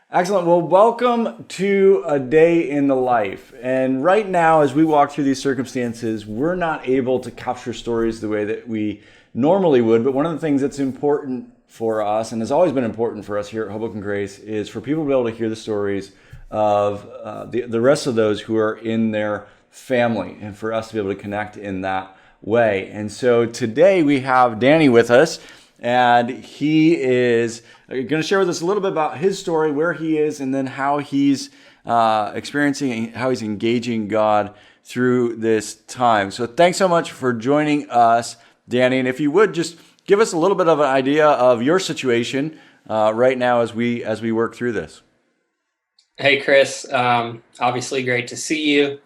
Excellent. Well, welcome to a day in the life. And right now, as we walk through these circumstances, we're not able to capture stories the way that we normally would. But one of the things that's important for us, and has always been important for us here at Hoboken Grace, is for people to be able to hear the stories of the rest of those who are in their family, and for us to be able to connect in that way. And so today we have Danny with us. And he is going to share with us a little bit about his story, where he is, and then how he's experiencing, how he's engaging God through this time. So thanks so much for joining us, Danny. And if you would just give us a little bit of an idea of your situation right now as we work through this. Hey, Chris. Obviously, great to see you.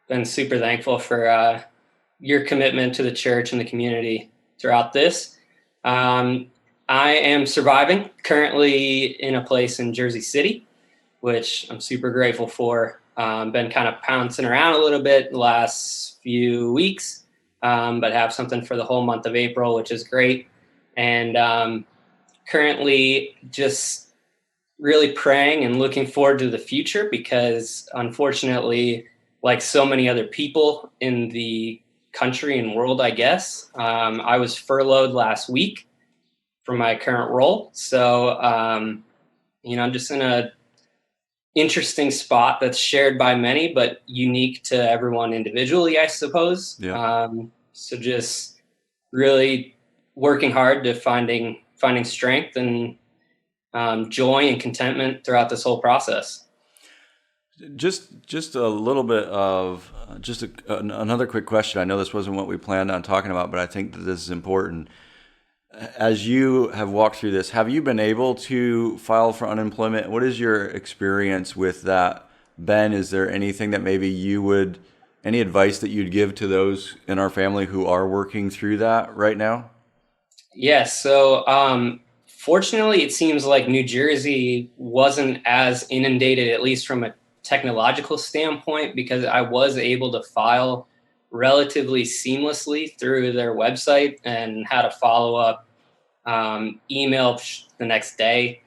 Been super thankful for your commitment to the church and the community throughout this. I am surviving currently in a place in Jersey City, which I'm super grateful for. Been kind of pouncing around a little bit the last few weeks, but have something for the whole month of April, which is great. And currently just really praying and looking forward to the future because unfortunately, like so many other people in the country and world, I guess, I was furloughed last week from my current role. So, I'm just in a interesting spot that's shared by many, but unique to everyone individually, I suppose. Yeah. So just really working hard to finding strength and joy and contentment throughout this whole process. Just a little bit of another quick question. I know this wasn't what we planned on talking about, but I think that this is important. As you have walked through this, have you been able to file for unemployment? What is your experience with that, Ben? Is there anything that maybe any advice that you'd give to those in our family who are working through that right now? Yes. So, fortunately, it seems like New Jersey wasn't as inundated, at least from a technological standpoint, because I was able to file relatively seamlessly through their website and had a follow up email the next day.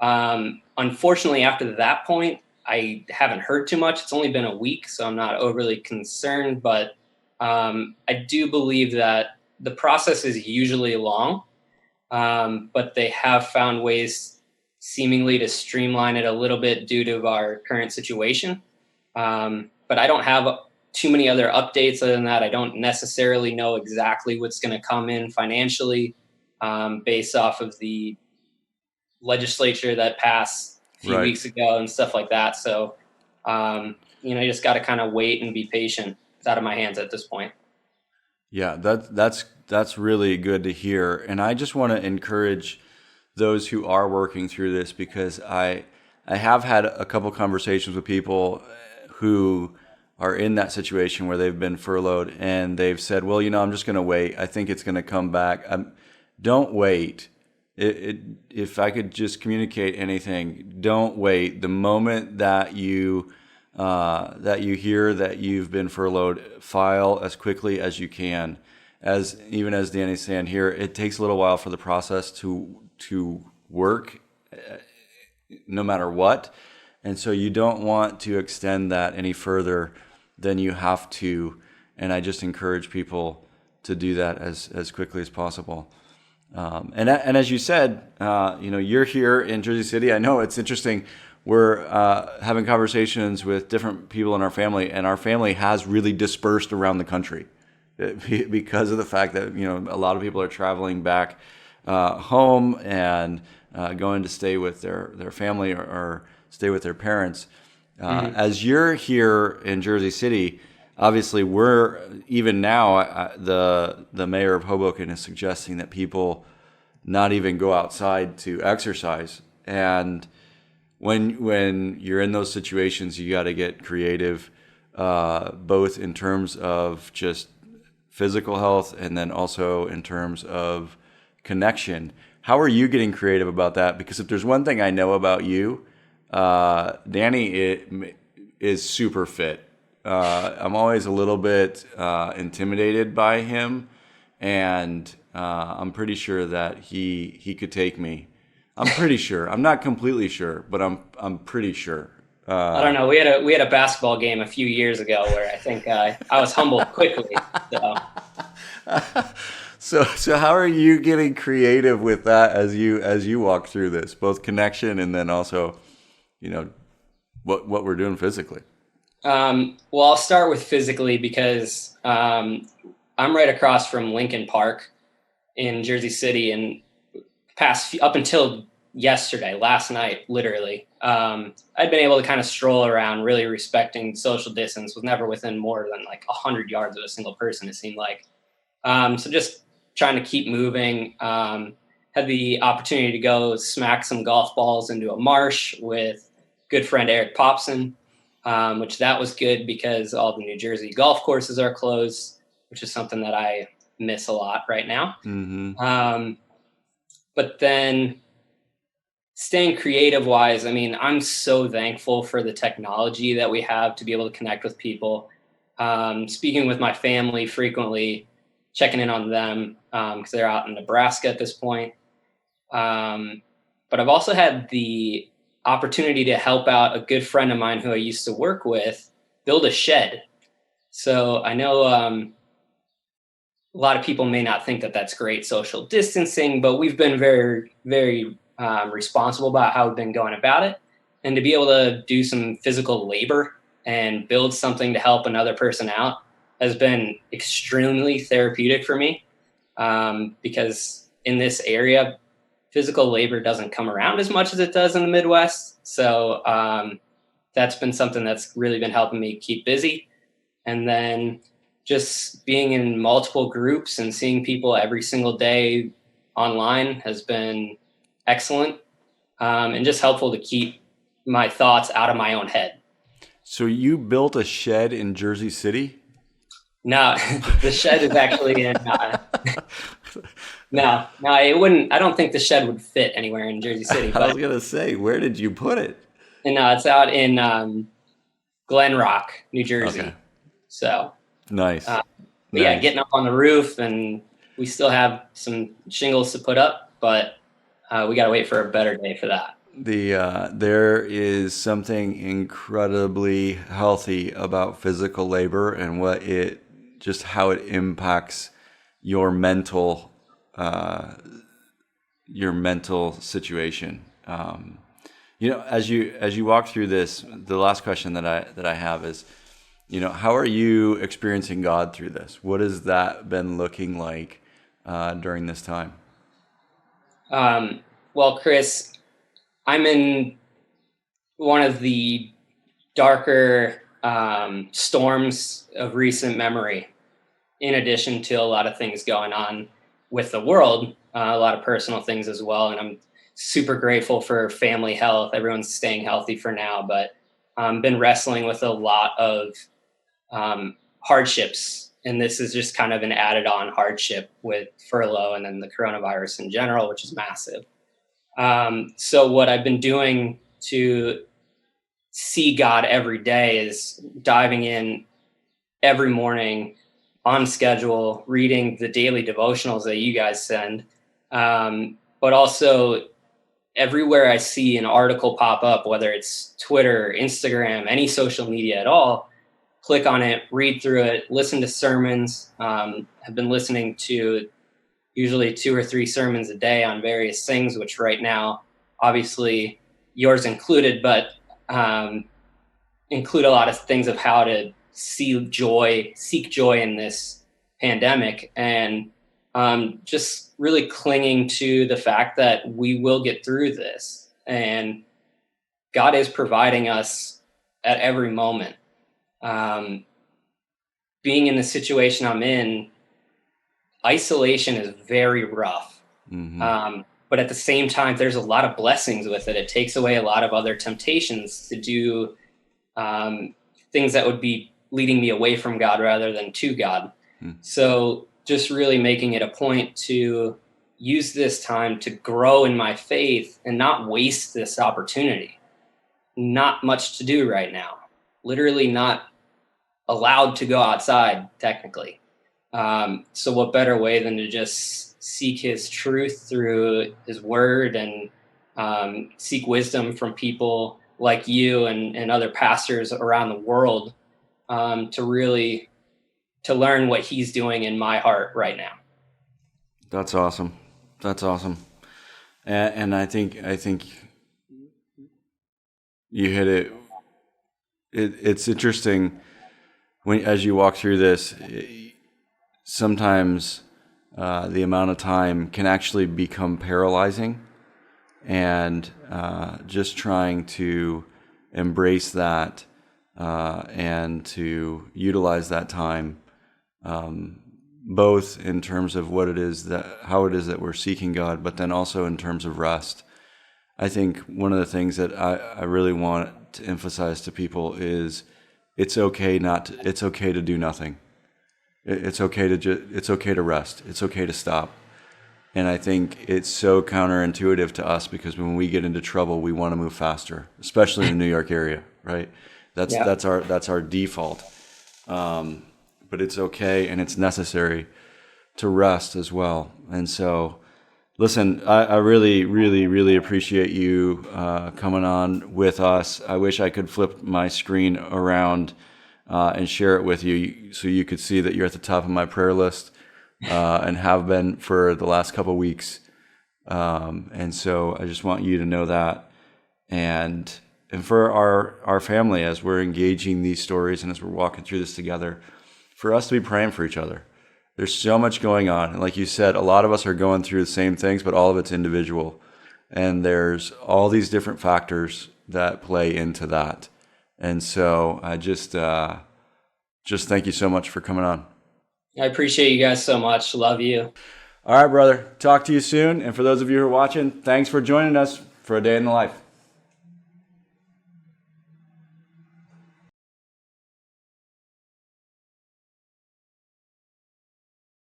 Unfortunately, after that point, I haven't heard too much. It's only been a week, so I'm not overly concerned. But I do believe that the process is usually long, but they have found ways seemingly to streamline it a little bit due to our current situation. But I don't have too many other updates other than that. I don't necessarily know exactly what's going to come in financially based off of the legislature that passed a few Right. weeks ago and stuff like that. So, you just got to kind of wait and be patient. It's out of my hands at this point. Yeah, that's really good to hear. And I just want to encourage those who are working through this, because I have had a couple conversations with people who are in that situation where they've been furloughed and they've said, well, I'm just going to wait. I think it's going to come back. Don't wait. If I could just communicate anything, don't wait. The moment that you hear that you've been furloughed, file as quickly as you can. Even as Danny's saying here, it takes a little while for the process to work, no matter what, and so you don't want to extend that any further than you have to. And I just encourage people to do that as quickly as possible. And as you said, you're here in Jersey City. I know it's interesting. We're having conversations with different people in our family, and our family has really dispersed around the country because of the fact that a lot of people are traveling back home and going to stay with their family or stay with their parents. As you're here in Jersey City, obviously we're even now the mayor of Hoboken is suggesting that people not even go outside to exercise. And when you're in those situations, you got to get creative, both in terms of just physical health and then also in terms of connection. How are you getting creative about that? Because if there's one thing I know about you, Danny is super fit. I'm always a little bit intimidated by him, and I'm pretty sure that he could take me I'm pretty sure. I'm not completely sure, but I'm pretty sure. I don't know. We had a basketball game a few years ago where I think I was humbled quickly. So So how are you getting creative with that as you walk through this, both connection and then also, you know, what we're doing physically? well, I'll start with physically because I'm right across from Lincoln Park in Jersey City, and up until yesterday, last night, literally, I'd been able to kind of stroll around, really respecting social distance, was never within more than like 100 yards of a single person, it seemed like. So just trying to keep moving. Had the opportunity to go smack some golf balls into a marsh with good friend Eric Popson, which that was good because all the New Jersey golf courses are closed, which is something that I miss a lot right now. Mm-hmm. But then staying creative wise, I mean, I'm so thankful for the technology that we have to be able to connect with people. Speaking with my family frequently, checking in on them because they're out in Nebraska at this point. But I've also had the opportunity to help out a good friend of mine who I used to work with build a shed. So I know a lot of people may not think that that's great social distancing, but we've been very, very responsible about how we've been going about it. And to be able to do some physical labor and build something to help another person out has been extremely therapeutic for me because in this area, physical labor doesn't come around as much as it does in the Midwest. So that's been something that's really been helping me keep busy. And then just being in multiple groups and seeing people every single day online has been excellent and just helpful to keep my thoughts out of my own head. So you built a shed in Jersey City? No, the shed is actually in. No, it wouldn't. I don't think the shed would fit anywhere in Jersey City. I was But gonna say, where did you put it? and it's out in Glen Rock, New Jersey. Okay, So, nice, but yeah, nice. getting up on the roof, and we still have some shingles to put up, but we got to wait for a better day for that. There is something incredibly healthy about physical labor and just how it impacts your uh, mental situation. As you walk through this, the last question that I have is, how are you experiencing God through this? What has that been looking like during this time? Well, Chris, I'm in one of the darker storms of recent memory, in addition to a lot of things going on with the world, a lot of personal things as well. And I'm super grateful for family health. Everyone's staying healthy for now, but been wrestling with a lot of hardships. And this is just kind of an added on hardship with furlough and then the coronavirus in general, which is massive. So what I've been doing to see God every day is diving in every morning on schedule, reading the daily devotionals that you guys send, but also everywhere I see an article pop up, whether it's Twitter, Instagram, any social media at all, click on it, read through it, listen to sermons. Have been listening to usually 2 or 3 sermons a day on various things, which right now, obviously yours included, but include a lot of things of how to seek joy in this pandemic, and just really clinging to the fact that we will get through this, and God is providing us at every moment. Being in the situation I'm in, isolation is very rough. Mm-hmm. But at the same time, there's a lot of blessings with it. It takes away a lot of other temptations to do things that would be leading me away from God rather than to God. So just really making it a point to use this time to grow in my faith and not waste this opportunity. Not much to do right now. Literally not allowed to go outside, technically. So what better way than to just seek his truth through his word and seek wisdom from people like you and other pastors around the world, to learn what he's doing in my heart right now. That's awesome. That's awesome. And I think you hit it. It's interesting as you walk through this. Sometimes the amount of time can actually become paralyzing, and just trying to embrace that and to utilize that time, both in terms of how it is that we're seeking God, but then also in terms of rest. I think one of the things that I really want to emphasize to people is it's okay to do nothing. It's okay to rest. It's okay to stop. And I think it's so counterintuitive to us, because when we get into trouble, we want to move faster, especially in the New York area, right? That's our default. But it's okay and it's necessary to rest as well. And so, listen, I really, really, really appreciate you coming on with us. I wish I could flip my screen around and share it with you so you could see that you're at the top of my prayer list and have been for the last couple of weeks. And so I just want you to know that. And for our family, as we're engaging these stories and as we're walking through this together, for us to be praying for each other. There's so much going on. And like you said, a lot of us are going through the same things, but all of it's individual. And there's all these different factors that play into that. And so I just thank you so much for coming on. I appreciate you guys so much. Love you. All right, brother. Talk to you soon. And for those of you who are watching, thanks for joining us for A Day in the Life.